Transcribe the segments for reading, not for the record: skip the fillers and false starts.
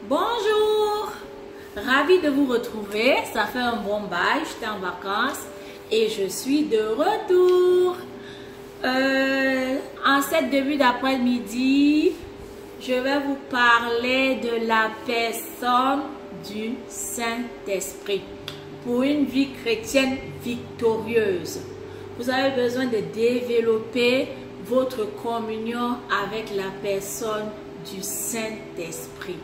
Bonjour, ravi de vous retrouver. Ça fait un bon bail, j'étais en vacances et je suis de retour. En cette début d'après-midi, je vais vous parler de la personne du Saint-Esprit. Pour une vie chrétienne victorieuse, vous avez besoin de développer votre communion avec la personne du Saint-Esprit,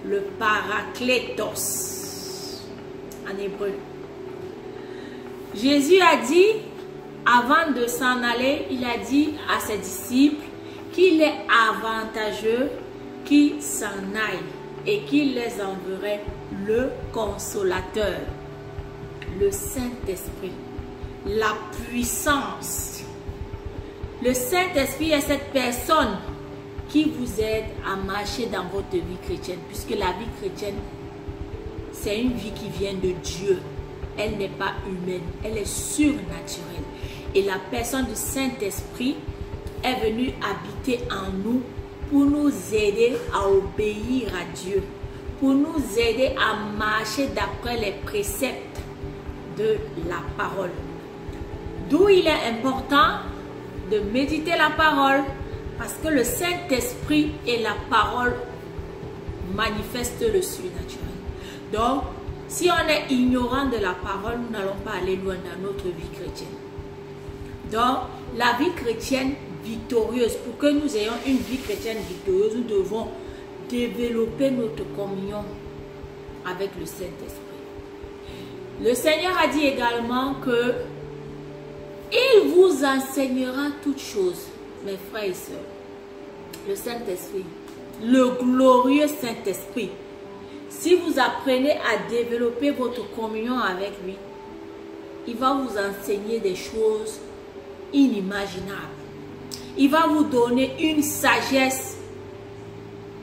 le Parakletos en hébreu. Jésus a dit, avant de s'en aller, il a dit à ses disciples qu'il est avantageux qu'ils s'en aillent et qu'il les enverrait le Consolateur, le Saint-Esprit, la puissance. Le Saint-Esprit est cette personne qui vous aide à marcher dans votre vie chrétienne, puisque la vie chrétienne, c'est une vie qui vient de Dieu. Elle n'est pas humaine, elle est surnaturelle. Et la personne du Saint-Esprit est venue habiter en nous pour nous aider à obéir à Dieu, pour nous aider à marcher d'après les préceptes de la parole. D'où il est important de méditer la parole, parce que le Saint-Esprit et la parole manifestent le surnaturel. Donc, si on est ignorant de la parole, nous n'allons pas aller loin dans notre vie chrétienne. Donc, la vie chrétienne victorieuse, pour que nous ayons une vie chrétienne victorieuse, nous devons développer notre communion avec le Saint-Esprit. Le Seigneur a dit également que il vous enseignera toutes choses, mes frères et sœurs. Le Saint-Esprit, le glorieux Saint-Esprit, si vous apprenez à développer votre communion avec lui, il va vous enseigner des choses inimaginables. Il va vous donner une sagesse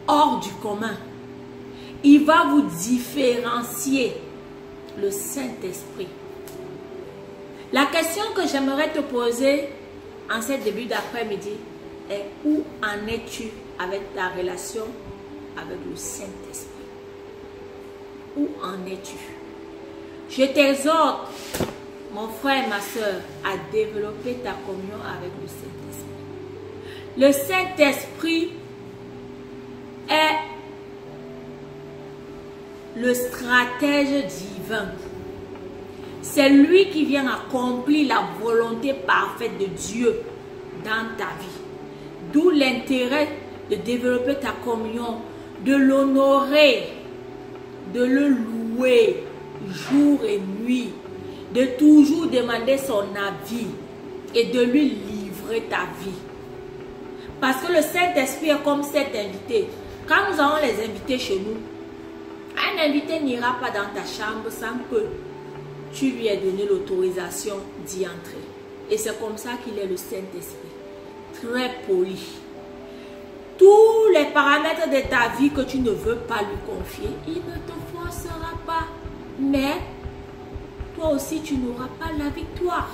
hors du commun. Il va vous différencier, le Saint-Esprit. La question que j'aimerais te poser en ce début d'après-midi est: où en es-tu avec ta relation avec le Saint-Esprit? Où en es-tu? Je t'exhorte, mon frère et ma soeur, à développer ta communion avec le Saint-Esprit. Le Saint-Esprit est le stratège divin. C'est lui qui vient accomplir la volonté parfaite de Dieu dans ta vie. D'où l'intérêt de développer ta communion, de l'honorer, de le louer jour et nuit, de toujours demander son avis et de lui livrer ta vie. Parce que le Saint-Esprit est comme cet invité. Quand nous avons les invités chez nous, un invité n'ira pas dans ta chambre sans que tu lui aies donné l'autorisation d'y entrer. Et c'est comme ça qu'il est, le Saint-Esprit. Très poli. Tous les paramètres de ta vie que tu ne veux pas lui confier, il ne te forcera pas. Mais toi aussi, tu n'auras pas la victoire.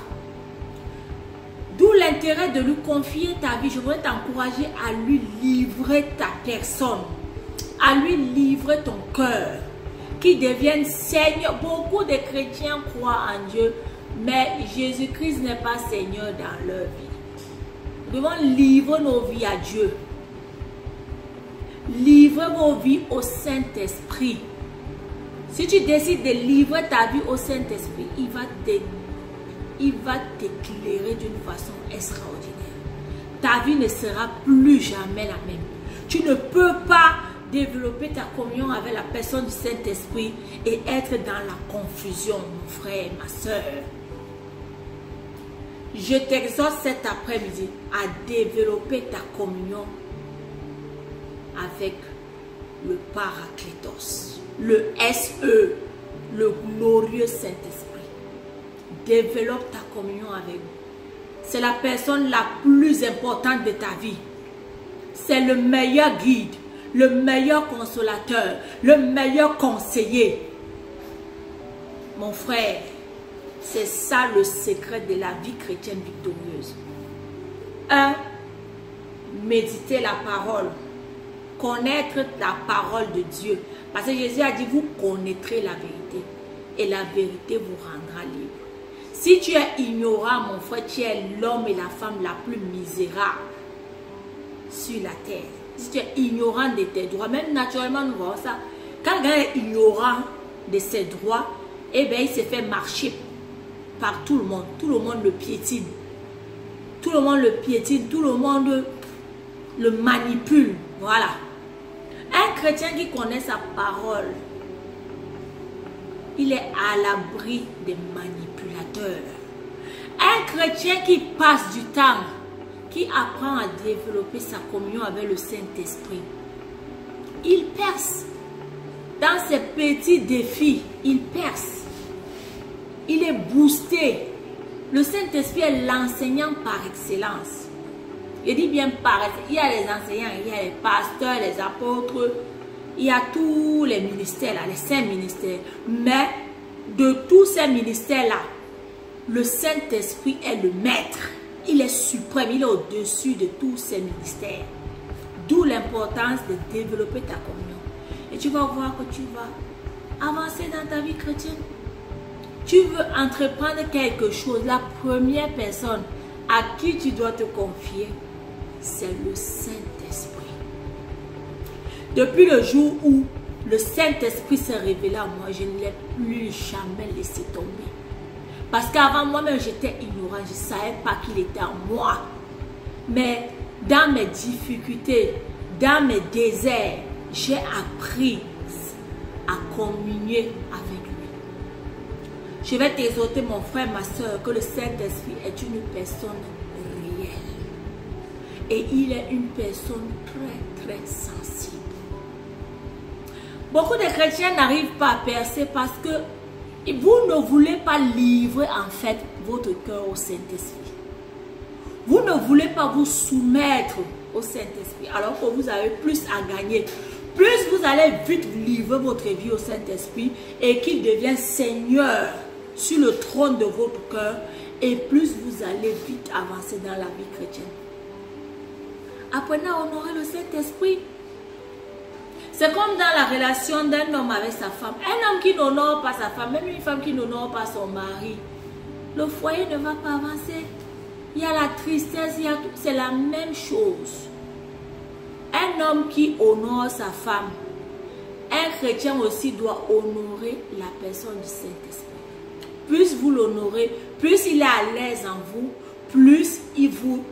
D'où l'intérêt de lui confier ta vie. Je voudrais t'encourager à lui livrer ta personne, à lui livrer ton cœur, qui devienne Seigneur. Beaucoup de chrétiens croient en Dieu, mais Jésus-Christ n'est pas Seigneur dans leur vie. Nous devons livrer nos vies à Dieu. Livrez vos vies au Saint-Esprit. Si tu décides de livrer ta vie au Saint-Esprit, il va t'éclairer d'une façon extraordinaire. Ta vie ne sera plus jamais la même. Tu ne peux pas développer ta communion avec la personne du Saint-Esprit et être dans la confusion, mon frère et ma soeur. Je t'exhorte cet après-midi à développer ta communion avec le Parakletos, le SE, le glorieux Saint-Esprit. Développe ta communion avec lui. C'est la personne la plus importante de ta vie. C'est le meilleur guide, le meilleur consolateur, le meilleur conseiller. Mon frère, c'est ça le secret de la vie chrétienne victorieuse. 1. Méditer la parole. connaître la parole de Dieu. Parce que Jésus a dit, vous connaîtrez la vérité et la vérité vous rendra libre. Si tu es ignorant, mon frère, tu es l'homme et la femme la plus misérable sur la terre. Si tu es ignorant de tes droits, même naturellement nous voyons ça. Quand quelqu'un est ignorant de ses droits, eh bien il se fait marcher par tout le monde. Tout le monde le piétine. Tout le monde le piétine, tout le monde le manipule. Voilà. Un chrétien qui connaît sa parole, il est à l'abri des manipulateurs. Un chrétien qui passe du temps, qui apprend à développer sa communion avec le Saint-Esprit, il perce. Dans ses petits défis, il perce. Il est boosté. Le Saint-Esprit est l'enseignant par excellence. Je dis bien par excellence. Il y a les enseignants, il y a les pasteurs, les apôtres, il y a tous les ministères, là, les 5 ministères. Mais de tous ces ministères-là, le Saint-Esprit est le maître. Il est suprême, il est au-dessus de tous ces ministères. D'où l'importance de développer ta communion. Et tu vas voir que tu vas avancer dans ta vie chrétienne. Tu veux entreprendre quelque chose, la première personne à qui tu dois te confier, c'est le Saint-Esprit. Depuis le jour où le Saint-Esprit s'est révélé à moi, je ne l'ai plus jamais laissé tomber. Parce qu'avant moi-même, j'étais ignorant, je ne savais pas qu'il était en moi. Mais dans mes difficultés, dans mes déserts, j'ai appris à communier avec lui. Je vais t'exhorter, mon frère, ma soeur, que le Saint-Esprit est une personne réelle. Et il est une personne très, très sensible. Beaucoup de chrétiens n'arrivent pas à percer parce que vous ne voulez pas livrer en fait votre cœur au Saint-Esprit. Vous ne voulez pas vous soumettre au Saint-Esprit alors que vous avez plus à gagner. Plus vous allez vite livrer votre vie au Saint-Esprit et qu'il devient Seigneur sur le trône de votre cœur, et plus vous allez vite avancer dans la vie chrétienne. Apprenez à honorer le Saint-Esprit. C'est comme dans la relation d'un homme avec sa femme. Un homme qui n'honore pas sa femme, même une femme qui n'honore pas son mari, le foyer ne va pas avancer. Il y a la tristesse, c'est la même chose. Un homme qui honore sa femme, un chrétien aussi doit honorer la personne du Saint-Esprit. Plus vous l'honorez, plus il est à l'aise en vous, plus il vous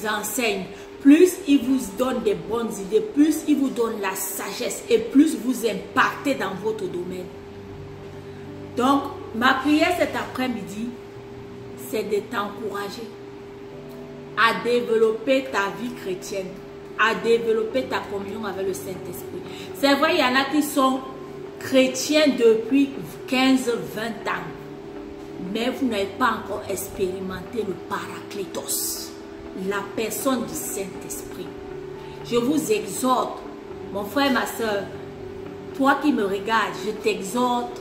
enseigne, plus il vous donne des bonnes idées, plus il vous donne la sagesse et plus vous impactez dans votre domaine. Donc, ma prière cet après-midi, c'est de t'encourager à développer ta vie chrétienne, à développer ta communion avec le Saint-Esprit. C'est vrai, il y en a qui sont chrétiens depuis 15-20 ans, mais vous n'avez pas encore expérimenté le Paraclétos, la personne du Saint-Esprit. Je vous exhorte, mon frère, ma soeur, toi qui me regardes, je t'exhorte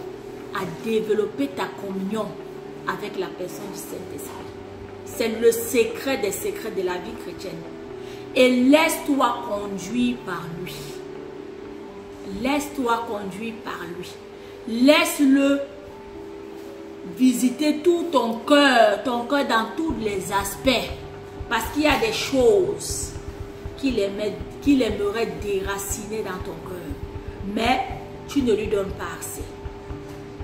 à développer ta communion avec la personne du Saint-Esprit. C'est le secret des secrets de la vie chrétienne. Et laisse-toi conduire par lui. Laisse-toi conduire par lui. Laisse-le visiter tout ton cœur dans tous les aspects. Parce qu'il y a des choses qu'il aimerait déraciner dans ton cœur. Mais tu ne lui donnes pas assez.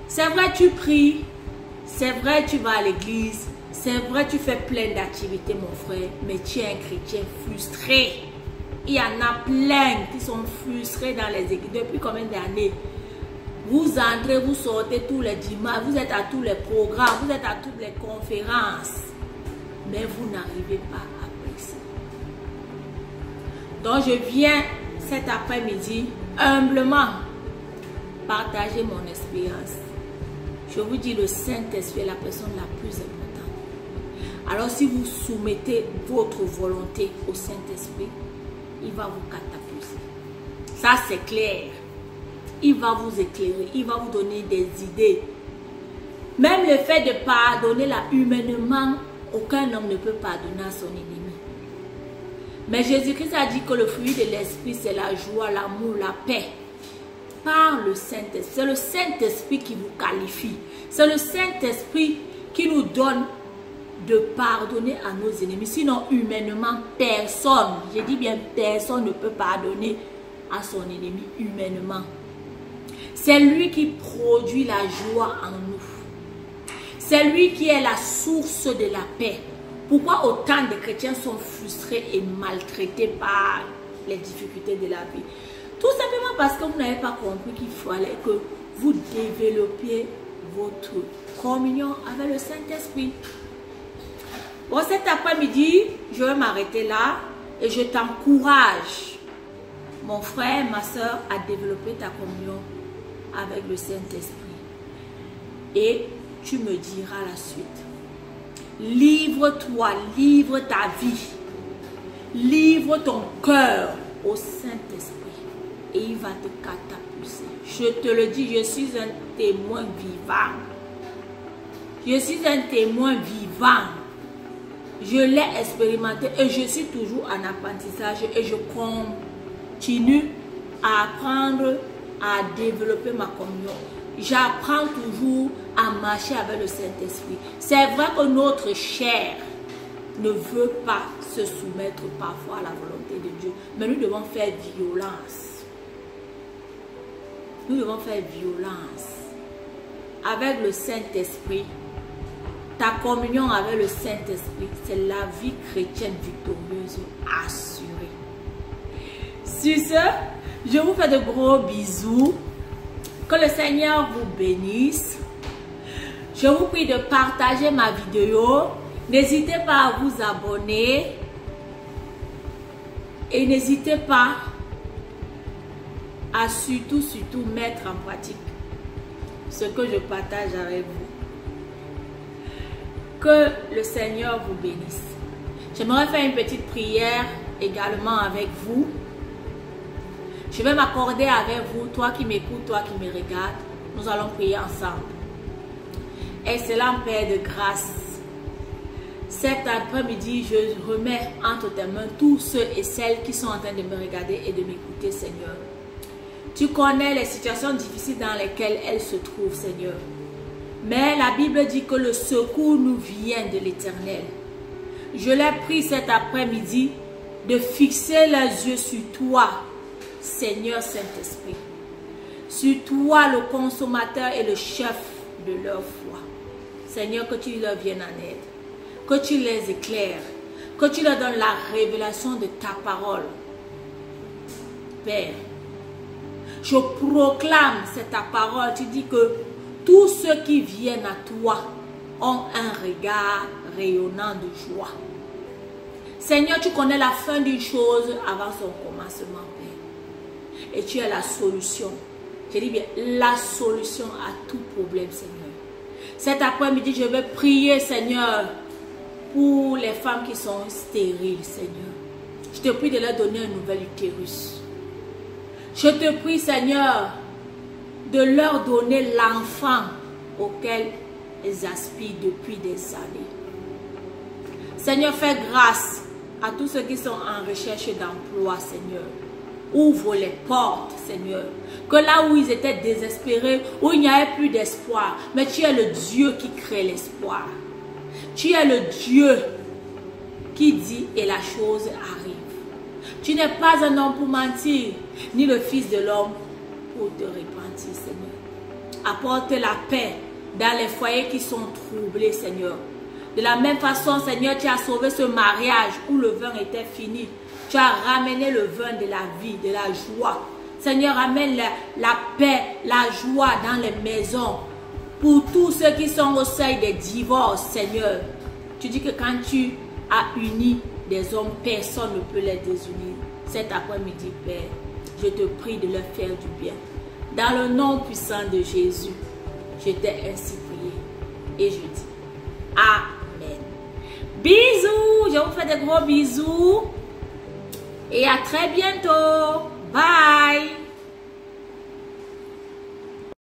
C'est vrai, tu pries. C'est vrai, tu vas à l'église. C'est vrai, tu fais plein d'activités, mon frère. Mais tu es un chrétien frustré. Il y en a plein qui sont frustrés dans les églises. Depuis combien d'années? Vous entrez, vous sortez tous les dimanches. Vous êtes à tous les programmes. Vous êtes à toutes les conférences. Mais vous n'arrivez pas à placer. Donc je viens cet après-midi humblement partager mon expérience. Je vous dis, le Saint-Esprit est la personne la plus importante. Alors si vous soumettez votre volonté au Saint-Esprit, il va vous catapulter. Ça c'est clair. Il va vous éclairer, il va vous donner des idées. Même le fait de pardonner là, humainement, aucun homme ne peut pardonner à son ennemi. Mais Jésus-Christ a dit que le fruit de l'esprit, c'est la joie, l'amour, la paix. Par le Saint-Esprit. C'est le Saint-Esprit qui vous qualifie. C'est le Saint-Esprit qui nous donne de pardonner à nos ennemis. Sinon, humainement, personne, je dis bien personne ne peut pardonner à son ennemi humainement. C'est lui qui produit la joie en nous. C'est lui qui est la source de la paix. Pourquoi autant de chrétiens sont frustrés et maltraités par les difficultés de la vie? Tout simplement parce que vous n'avez pas compris qu'il fallait que vous développiez votre communion avec le Saint-Esprit. Bon, cet après-midi, je vais m'arrêter là et je t'encourage, mon frère, ma soeur, à développer ta communion avec le Saint-Esprit. Et tu me diras la suite. Livre-toi, livre ta vie, livre ton cœur au Saint-Esprit et il va te catapulter. Je te le dis, je suis un témoin vivant. Je suis un témoin vivant. Je l'ai expérimenté et je suis toujours en apprentissage et je continue à apprendre à développer ma communion. J'apprends toujours à marcher avec le Saint-Esprit. C'est vrai que notre chair ne veut pas se soumettre parfois à la volonté de Dieu, mais nous devons faire violence. Nous devons faire violence. Avec le Saint-Esprit, ta communion avec le Saint-Esprit, c'est la vie chrétienne victorieuse assurée. Sur ce, je vous fais de gros bisous. Que le Seigneur vous bénisse. Je vous prie de partager ma vidéo. N'hésitez pas à vous abonner. Et n'hésitez pas à surtout mettre en pratique ce que je partage avec vous. Que le Seigneur vous bénisse. J'aimerais faire une petite prière également avec vous. Je vais m'accorder avec vous, toi qui m'écoutes, toi qui me regardes. Nous allons prier ensemble. Excellent Père de grâce, cet après-midi, je remets entre tes mains tous ceux et celles qui sont en train de me regarder et de m'écouter, Seigneur. Tu connais les situations difficiles dans lesquelles elles se trouvent, Seigneur. Mais la Bible dit que le secours nous vient de l'Éternel. Je l'ai pris cet après-midi de fixer les yeux sur toi, Seigneur Saint-Esprit. Sur toi, le consommateur et le chef de leur foi. Seigneur, que tu leur viennes en aide. Que tu les éclaires. Que tu leur donnes la révélation de ta parole. Père, je proclame cette ta parole. Tu dis que tous ceux qui viennent à toi ont un regard rayonnant de joie. Seigneur, tu connais la fin d'une chose avant son commencement, Père. Et tu es la solution. Je dis bien, la solution à tout problème, Seigneur. Cet après-midi, je vais prier, Seigneur, pour les femmes qui sont stériles, Seigneur. Je te prie de leur donner un nouvel utérus. Je te prie, Seigneur, de leur donner l'enfant auquel elles aspirent depuis des années. Seigneur, fais grâce à tous ceux qui sont en recherche d'emploi, Seigneur. Ouvre les portes, Seigneur. Que là où ils étaient désespérés, où il n'y avait plus d'espoir, mais tu es le Dieu qui crée l'espoir. Tu es le Dieu qui dit et la chose arrive. Tu n'es pas un homme pour mentir, ni le Fils de l'homme pour te repentir, Seigneur. Apporte la paix dans les foyers qui sont troublés, Seigneur. De la même façon, Seigneur, tu as sauvé ce mariage où le vin était fini. Tu as ramené le vin de la vie, de la joie. Seigneur, ramène la paix, la joie dans les maisons. Pour tous ceux qui sont au seuil des divorces, Seigneur. Tu dis que quand tu as uni des hommes, personne ne peut les désunir. Cet après-midi, Père, je te prie de leur faire du bien. Dans le nom puissant de Jésus, je t'ai ainsi prié. Et je dis Amen. Bisous, je vous fais de gros bisous. Et à très bientôt. Bye.